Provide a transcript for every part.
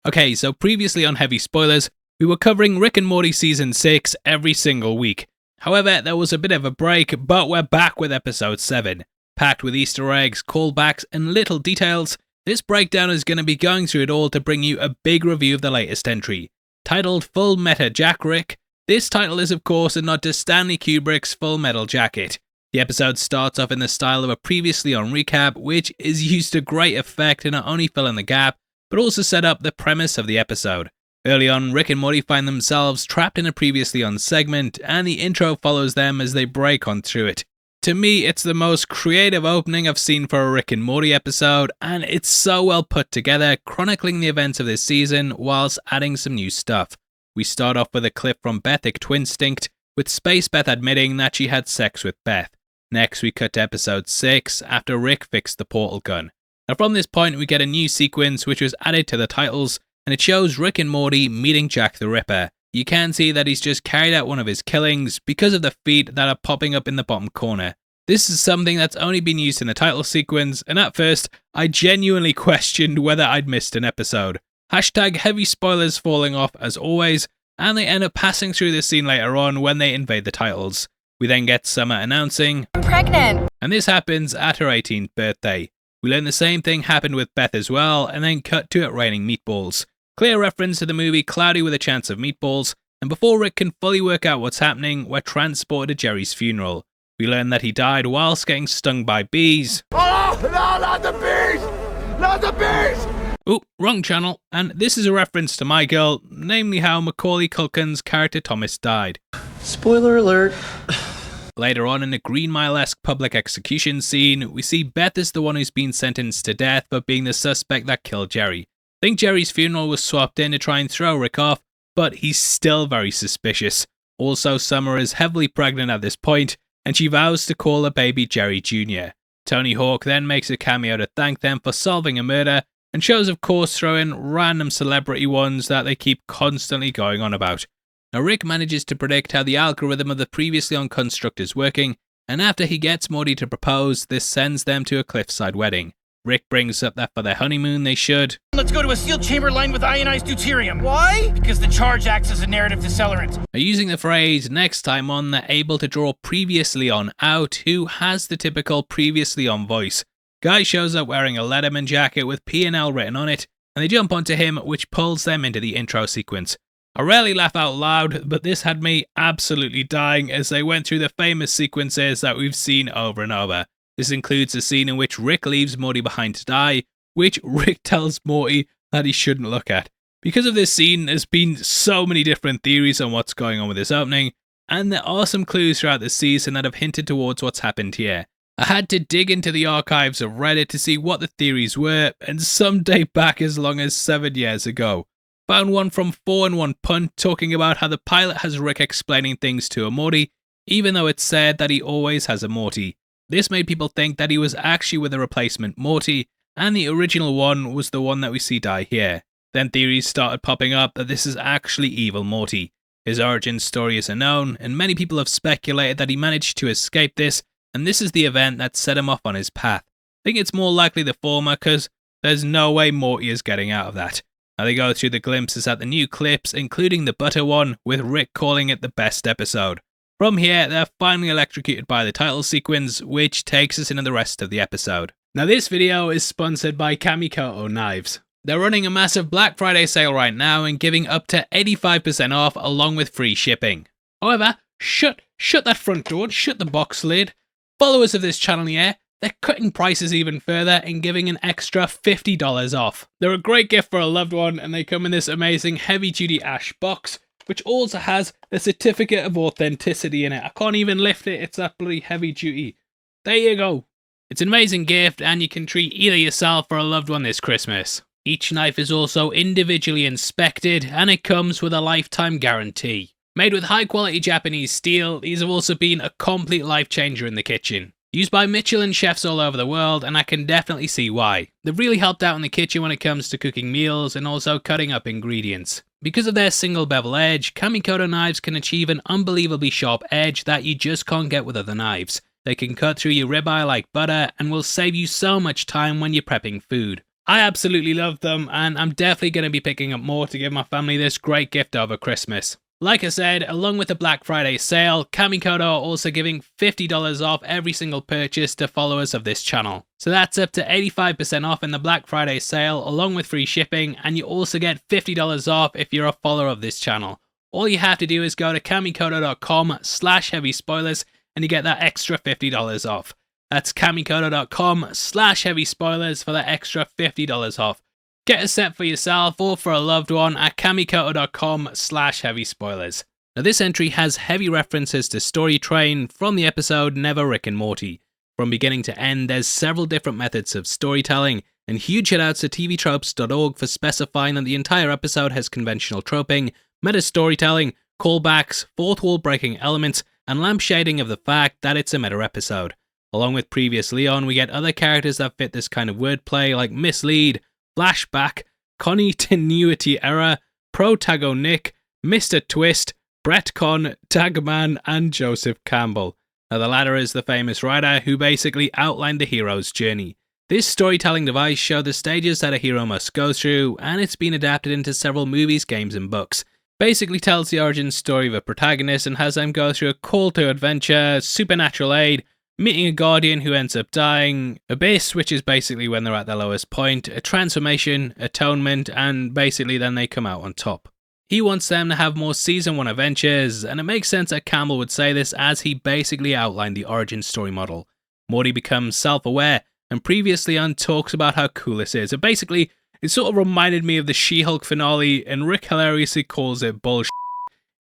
Okay, so previously on Heavy Spoilers, we were covering Rick and Morty Season 6 every single week. However, there was a bit of a break, but we're back with Episode 7. Packed with Easter eggs, callbacks, and little details, this breakdown is going to be going through it all to bring you a big review of the latest entry. Titled Full Meta Jack Rick, this title is of course a nod to Stanley Kubrick's Full Metal Jacket. The episode starts off in the style of a previously on recap, which is used to great effect to not only fill in the gap, but also set up the premise of the episode. Early on, Rick and Morty find themselves trapped in a previously on segment, and the intro follows them as they break on through it. To me, it's the most creative opening I've seen for a Rick and Morty episode, and it's so well put together, chronicling the events of this season whilst adding some new stuff. We start off with a clip from Beth Twinstinct, with Space Beth admitting that she had sex with Beth. Next, we cut to episode 6, after Rick fixed the portal gun. Now from this point, we get a new sequence which was added to the titles, and it shows Rick and Morty meeting Jack the Ripper. You can see that he's just carried out one of his killings because of the feet that are popping up in the bottom corner. This is something that's only been used in the title sequence, and at first, I genuinely questioned whether I'd missed an episode. Hashtag heavy spoilers falling off as always, and they end up passing through this scene later on when they invade the titles. We then get Summer announcing, "I'm pregnant!" And this happens at her 18th birthday. We learn the same thing happened with Beth as well, and then cut to it raining meatballs. Clear reference to the movie Cloudy with a Chance of Meatballs, and before Rick can fully work out what's happening, we're transported to Jerry's funeral. We learn that he died whilst getting stung by bees. Oh, no, not the bees! Not the bees! Oh, wrong channel, and this is a reference to My Girl, namely how Macaulay Culkin's character Thomas died. Spoiler alert. Later on in a Green Mile-esque public execution scene, we see Beth is the one who's been sentenced to death for being the suspect that killed Jerry. I think Jerry's funeral was swapped in to try and throw Rick off, but he's still very suspicious. Also, Summer is heavily pregnant at this point, and she vows to call the baby Jerry Jr. Tony Hawk then makes a cameo to thank them for solving a murder, and shows of course throw in random celebrity ones that they keep constantly going on about. Now Rick manages to predict how the algorithm of the previously on construct is working, and after he gets Morty to propose, this sends them to a cliffside wedding. Rick brings up that for their honeymoon they should, "Let's go to a sealed chamber lined with ionized deuterium." Why? Because the charge acts as a narrative decelerant. Now using the phrase next time on, they're able to draw previously on out, who has the typical previously on voice. Guy shows up wearing a Letterman jacket with P&L written on it, and they jump onto him, which pulls them into the intro sequence. I rarely laugh out loud, but this had me absolutely dying as they went through the famous sequences that we've seen over and over. This includes a scene in which Rick leaves Morty behind to die, which Rick tells Morty that he shouldn't look at. Because of this scene, there's been so many different theories on what's going on with this opening, and there are some clues throughout the season that have hinted towards what's happened here. I had to dig into the archives of Reddit to see what the theories were, and some date back as long as 7 years ago. Found one from 4-in-1 Punt talking about how the pilot has Rick explaining things to a Morty, even though it's said that he always has a Morty. This made people think that he was actually with a replacement Morty, and the original one was the one that we see die here. Then theories started popping up that this is actually evil Morty. His origin story is unknown, and many people have speculated that he managed to escape this, and this is the event that set him off on his path. I think it's more likely the former, because there's no way Morty is getting out of that. Now they go through the glimpses at the new clips, including the butter one, with Rick calling it the best episode. From here, they're finally electrocuted by the title sequence, which takes us into the rest of the episode. Now this video is sponsored by Kamikoto Knives. They're running a massive Black Friday sale right now and giving up to 85% off along with free shipping. However, shut that front door, shut the box lid. Followers of this channel here, they're cutting prices even further and giving an extra $50 off. They're a great gift for a loved one, and they come in this amazing heavy-duty ash box, which also has a certificate of authenticity in it. I can't even lift it, it's that bloody heavy-duty. There you go. It's an amazing gift, and you can treat either yourself or a loved one this Christmas. Each knife is also individually inspected, and it comes with a lifetime guarantee. Made with high-quality Japanese steel, these have also been a complete life-changer in the kitchen. Used by Michelin chefs all over the world, and I can definitely see why. They've really helped out in the kitchen when it comes to cooking meals and also cutting up ingredients. Because of their single bevel edge, Kamikoto knives can achieve an unbelievably sharp edge that you just can't get with other knives. They can cut through your ribeye like butter and will save you so much time when you're prepping food. I absolutely love them, and I'm definitely going to be picking up more to give my family this great gift over Christmas. Like I said, along with the Black Friday sale, Kamikoto are also giving $50 off every single purchase to followers of this channel. So that's up to 85% off in the Black Friday sale, along with free shipping, and you also get $50 off if you're a follower of this channel. All you have to do is go to kamikoto.com/heavy spoilers and you get that extra $50 off. That's kamikoto.com/heavy spoilers for that extra $50 off. Get a set for yourself or for a loved one at kamikoto.com/heavy spoilers. Now this entry has heavy references to Story Train from the episode Never Rick and Morty. From beginning to end, there's several different methods of storytelling, and huge shoutouts to tvtropes.org for specifying that the entire episode has conventional troping, meta storytelling, callbacks, fourth wall breaking elements, and lampshading of the fact that it's a meta episode. Along with previously on, we get other characters that fit this kind of wordplay like Mislead, Flashback, Continuity Error, Protagonic, Mr. Twist, Bretcon, Tagman, and Joseph Campbell. Now the latter is the famous writer who basically outlined the hero's journey. This storytelling device shows the stages that a hero must go through, and it's been adapted into several movies, games, and books. Basically tells the origin story of a protagonist and has them go through a call to adventure, supernatural aid, meeting a guardian who ends up dying, abyss, which is basically when they're at their lowest point, a transformation, atonement, and basically then they come out on top. He wants them to have more Season 1 adventures, and it makes sense that Campbell would say this as he basically outlined the origin story model. Morty becomes self-aware, and previously on talks about how cool this is, and basically it sort of reminded me of the She-Hulk finale, and Rick hilariously calls it bullshit.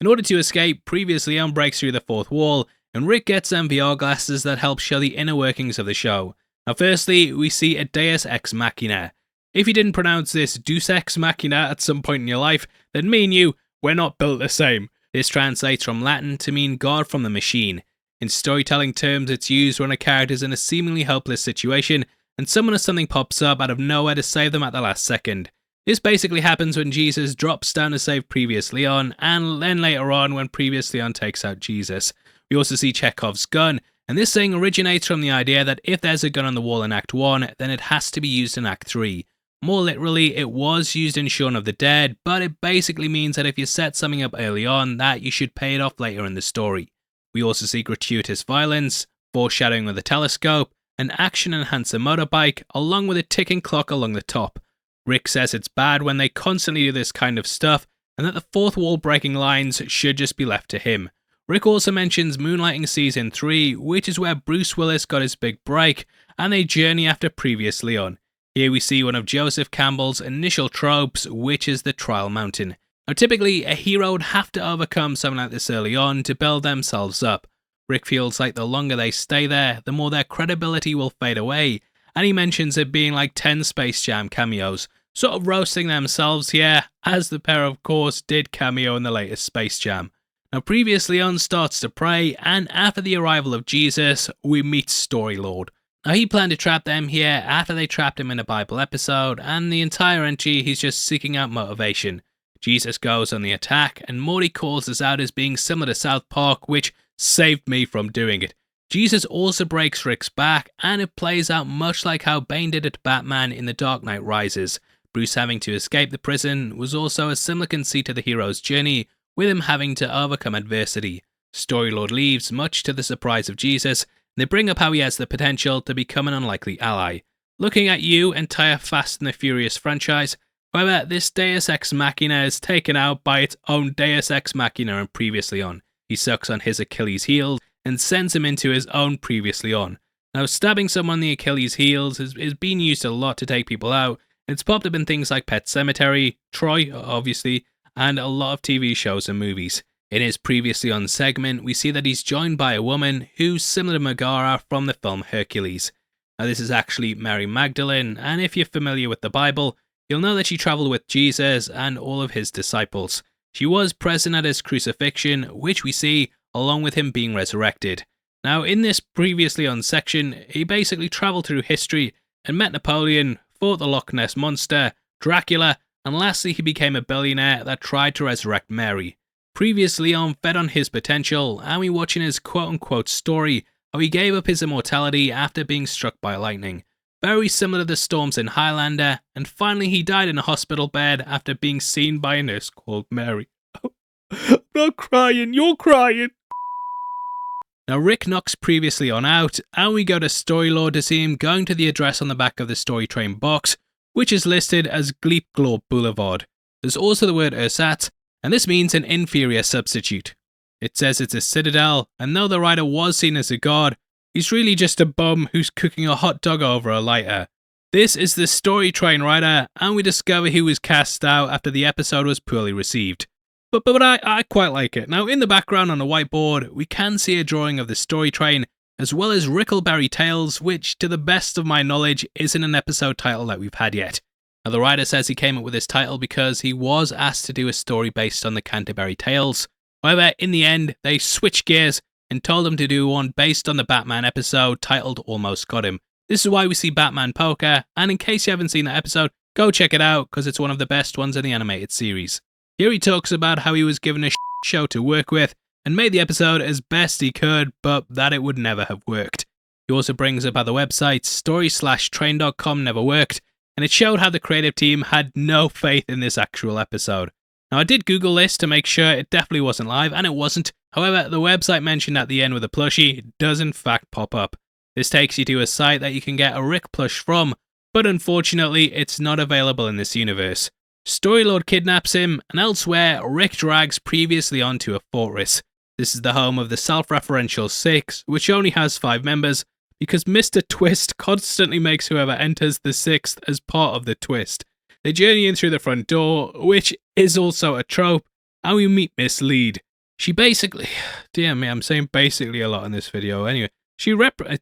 In order to escape, previously on breaks through the fourth wall, and Rick gets them VR glasses that help show the inner workings of the show. Now firstly, we see a Deus Ex Machina. If you didn't pronounce this Deus Ex Machina at some point in your life, then me and you, we're not built the same. This translates from Latin to mean God from the machine. In storytelling terms, it's used when a character is in a seemingly hopeless situation, and someone or something pops up out of nowhere to save them at the last second. This basically happens when Jesus drops down to save previous Leon, and then later on when previous Leon takes out Jesus. We also see Chekhov's gun, and this thing originates from the idea that if there's a gun on the wall in Act 1, then it has to be used in Act 3. More literally, it was used in Shaun of the Dead, but it basically means that if you set something up early on, that you should pay it off later in the story. We also see gratuitous violence, foreshadowing with a telescope, an action-enhancer motorbike, along with a ticking clock along the top. Rick says it's bad when they constantly do this kind of stuff, and that the fourth wall breaking lines should just be left to him. Rick also mentions Moonlighting Season 3, which is where Bruce Willis got his big break, and they journey after previous Leon. Here we see one of Joseph Campbell's initial tropes, which is the trial mountain. Now typically, a hero would have to overcome something like this early on to build themselves up. Rick feels like the longer they stay there, the more their credibility will fade away, and he mentions it being like 10 Space Jam cameos, sort of roasting themselves here, as the pair of course did cameo in the latest Space Jam. Now previous Leon starts to pray, and after the arrival of Jesus, we meet Story Lord. Now he planned to trap them here after they trapped him in a Bible episode, and the entire entry he's just seeking out motivation. Jesus goes on the attack, and Morty calls us out as being similar to South Park, which saved me from doing it. Jesus also breaks Rick's back, and it plays out much like how Bane did it to Batman in The Dark Knight Rises. Bruce having to escape the prison was also a similar conceit to the hero's journey, with him having to overcome adversity. Storylord leaves, much to the surprise of Jesus, and they bring up how he has the potential to become an unlikely ally. Looking at you, entire Fast and the Furious franchise, however, this Deus Ex Machina is taken out by its own Deus Ex Machina and previously on. He sucks on his Achilles heel and sends him into his own previously on. Now, stabbing someone in the Achilles heels is being used a lot to take people out, and it's popped up in things like Pet Sematary, Troy, obviously, and a lot of TV shows and movies. In his previously on segment, we see that he's joined by a woman who's similar to Megara from the film Hercules. Now this is actually Mary Magdalene, and if you're familiar with the Bible, you'll know that she travelled with Jesus and all of his disciples. She was present at his crucifixion, which we see along with him being resurrected. Now in this previously on section, he basically travelled through history and met Napoleon, fought the Loch Ness Monster, Dracula, and lastly he became a billionaire that tried to resurrect Mary. Previously on fed on his potential, and we watch in his quote-unquote story how he gave up his immortality after being struck by lightning. very similar to the storms in Highlander, and finally he died in a hospital bed after being seen by a nurse called Mary. I'm not crying, you're crying. Now Rick knocks previously on out, and we go to Storylord to see him going to the address on the back of the Story Train box, which is listed as Gleepglor Boulevard. There's also the word Ersatz, and this means an inferior substitute. It says it's a citadel, and though the writer was seen as a god, he's really just a bum who's cooking a hot dog over a lighter. This is the Story Train writer, and we discover he was cast out after the episode was poorly received. But I quite like it. Now in the background on the whiteboard, we can see a drawing of the Story Train, as well as Rickleberry Tales, which to the best of my knowledge isn't an episode title that we've had yet. Now the writer says he came up with this title because he was asked to do a story based on the Canterbury Tales. However, in the end, they switched gears and told him to do one based on the Batman episode titled Almost Got Him. This is why we see Batman Poker, and in case you haven't seen that episode, go check it out because it's one of the best ones in the animated series. Here he talks about how he was given a show to work with and made the episode as best he could, but that it would never have worked. He also brings up how the website story/train.com never worked, and it showed how the creative team had no faith in this actual episode. Now I did Google this to make sure it definitely wasn't live, and it wasn't. However, the website mentioned at the end with a plushie does in fact pop up. This takes you to a site that you can get a Rick plush from, but unfortunately it's not available in this universe. Storylord kidnaps him, and elsewhere, Rick drags previously onto a fortress. This is the home of the self-referential Six, which only has 5 members, because Mr. Twist constantly makes whoever enters the 6th as part of the twist. They journey in through the front door, which is also a trope, and we meet Miss Lead. She basically, dear me, I'm saying basically a lot in this video. Anyway,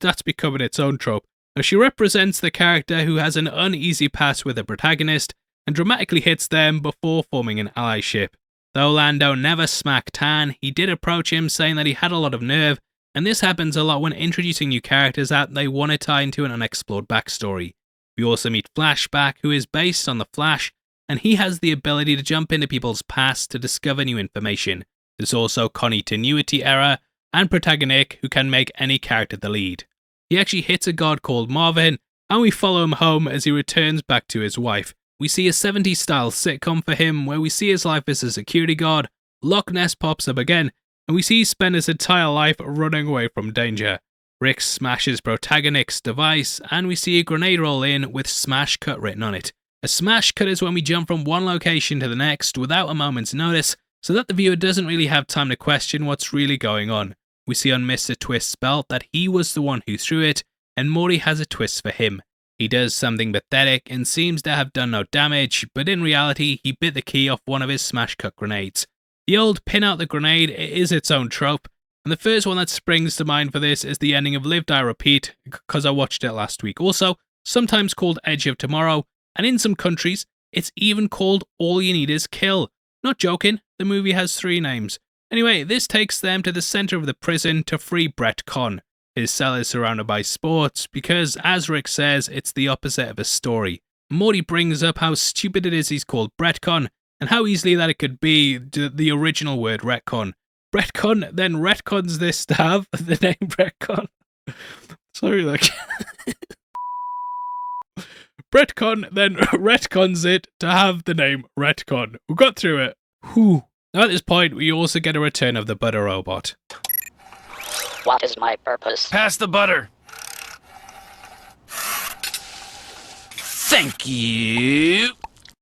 that's becoming its own trope. Now, she represents the character who has an uneasy past with the protagonist, and dramatically hits them before forming an allyship. Though Lando never smacked Tan, he did approach him saying that he had a lot of nerve, and this happens a lot when introducing new characters that they want to tie into an unexplored backstory. We also meet Flashback, who is based on the Flash, and he has the ability to jump into people's past to discover new information. There's also Continuity Error, and Protagonist, who can make any character the lead. He actually hits a god called Marvin, and we follow him home as he returns back to his wife. We see a 70s style sitcom for him where we see his life as a security guard, Loch Ness pops up again, and we see he spent his entire life running away from danger. Rick smashes Protagonist's device, and we see a grenade roll in with Smash Cut written on it. A smash cut is when we jump from one location to the next without a moment's notice, so that the viewer doesn't really have time to question what's really going on. We see on Mr. Twist's belt that he was the one who threw it, and Morty has a twist for him. He does something pathetic and seems to have done no damage, but in reality, he bit the key off one of his smash cut grenades. The old pin out the grenade is its own trope, and the first one that springs to mind for this is the ending of Live Die Repeat, because I watched it last week. Also, sometimes called Edge of Tomorrow, and in some countries, it's even called All You Need Is Kill. Not joking, the movie has 3 names. Anyway, this takes them to the center of the prison to free Brett Conn. His cell is surrounded by sports because, as Rick says, it's the opposite of a story. Morty brings up how stupid it is he's called Brettcon, and how easily that it could be the original word retcon. Brettcon then retcons this to have the name Brettcon. Sorry, like... Brettcon then retcons it to have the name Retcon. We got through it. Whew. Now at this point, we also get a return of the butter robot. What is my purpose? Pass the butter. Thank you.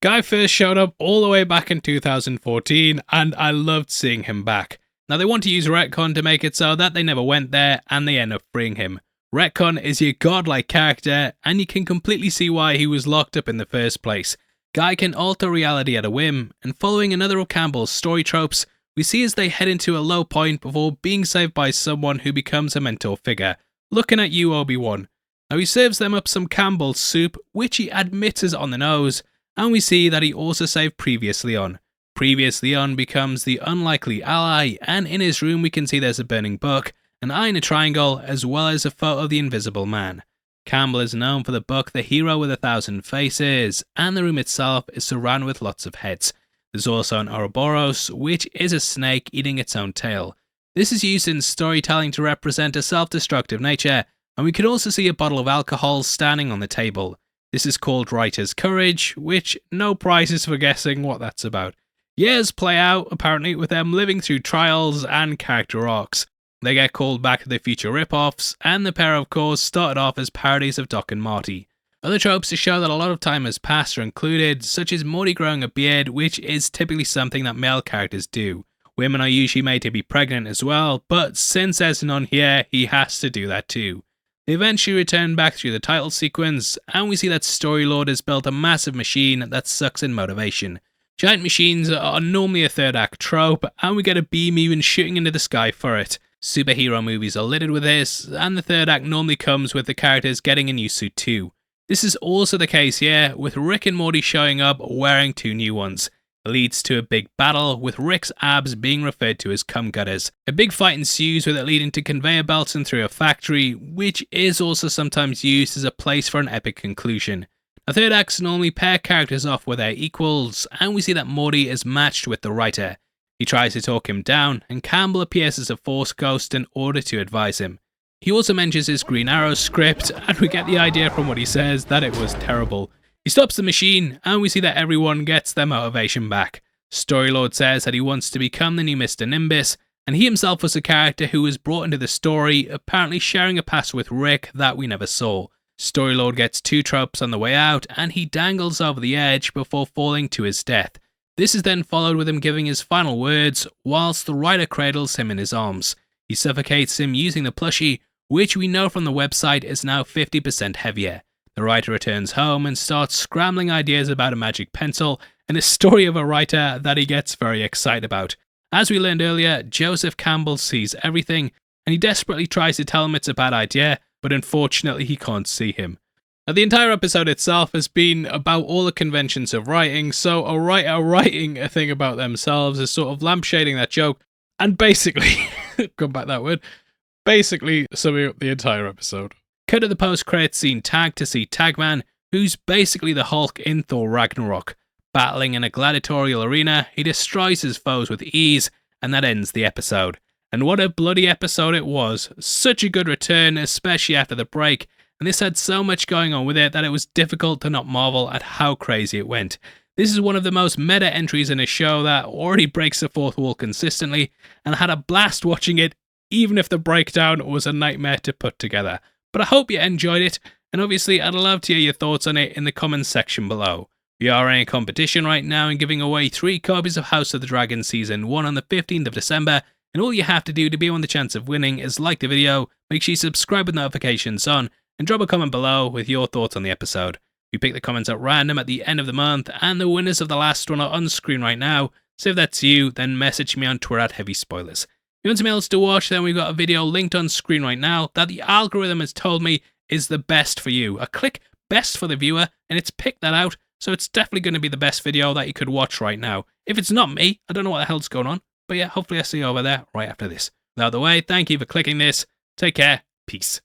Guy first showed up all the way back in 2014, and I loved seeing him back. Now they want to use retcon to make it so that they never went there, and they end up freeing him. Retcon is your godlike character, and you can completely see why he was locked up in the first place. Guy can alter reality at a whim, and following another of Campbell's story tropes, we see as they head into a low point before being saved by someone who becomes a mentor figure. Looking at you, Obi-Wan. Now he serves them up some Campbell's soup, which he admits is on the nose, and we see that he also saved Previous Leon. Previous Leon becomes the unlikely ally, and in his room we can see there's a burning book, an eye in a triangle, as well as a photo of the Invisible Man. Campbell is known for the book The Hero with 1,000 Faces, and the room itself is surrounded with lots of heads. There's also an Ouroboros, which is a snake eating its own tail. This is used in storytelling to represent a self-destructive nature, and we can also see a bottle of alcohol standing on the table. This is called Writer's Courage, which no prizes for guessing what that's about. Years play out, apparently, with them living through trials and character arcs. They get called back to the future rip-offs, and the pair of course started off as parodies of Doc and Marty. Other tropes to show that a lot of time has passed are included, such as Morty growing a beard, which is typically something that male characters do. Women are usually made to be pregnant as well, but since there's none here, he has to do that too. They eventually return back through the title sequence, and we see that Storylord has built a massive machine that sucks in motivation. Giant machines are normally a third act trope, and we get a beam even shooting into the sky for it. Superhero movies are littered with this, and the third act normally comes with the characters getting a new suit too. This is also the case here, with Rick and Morty showing up wearing 2 new ones. It leads to a big battle, with Rick's abs being referred to as cum gutters. A big fight ensues, with it leading to conveyor belts and through a factory, which is also sometimes used as a place for an epic conclusion. The third acts normally pair characters off with their equals, and we see that Morty is matched with the writer. He tries to talk him down, and Campbell appears as a Force ghost in order to advise him. He also mentions his Green Arrow script, and we get the idea from what he says that it was terrible. He stops the machine, and we see that everyone gets their motivation back. Storylord says that he wants to become the new Mr. Nimbus, and he himself was a character who was brought into the story, apparently sharing a past with Rick that we never saw. Storylord gets 2 tropes on the way out, and he dangles over the edge before falling to his death. This is then followed with him giving his final words, whilst the writer cradles him in his arms. He suffocates him using the plushie, which we know from the website is now 50% heavier. The writer returns home and starts scrambling ideas about a magic pencil and a story of a writer that he gets very excited about. As we learned earlier, Joseph Campbell sees everything, and he desperately tries to tell him it's a bad idea, but unfortunately he can't see him. Now, the entire episode itself has been about all the conventions of writing, so a writer writing a thing about themselves is sort of lampshading that joke, and basically, come back that word, basically summing up the entire episode. Cut to the post-credits scene tag to see Tagman, who's basically the Hulk in Thor Ragnarok. Battling in a gladiatorial arena, he destroys his foes with ease, and that ends the episode. And what a bloody episode it was. Such a good return, especially after the break, and this had so much going on with it that it was difficult to not marvel at how crazy it went. This is one of the most meta entries in a show that already breaks the fourth wall consistently, and I had a blast watching it, even if the breakdown was a nightmare to put together. But I hope you enjoyed it, and obviously I'd love to hear your thoughts on it in the comments section below. We are in a competition right now and giving away 3 copies of House of the Dragon Season 1 on the 15th of December, and all you have to do to be on the chance of winning is like the video, make sure you subscribe with notifications on, and drop a comment below with your thoughts on the episode. We pick the comments at random at the end of the month, and the winners of the last one are on screen right now, so if that's you, then message me on Twitter at HeavySpoilers. If you want something else to watch, then we've got a video linked on screen right now that the algorithm has told me is the best for you. I click best for the viewer, and it's picked that out, so it's definitely going to be the best video that you could watch right now. If it's not me, I don't know what the hell's going on, but yeah, hopefully I see you over there right after this. Without the way, thank you for clicking this, take care, peace.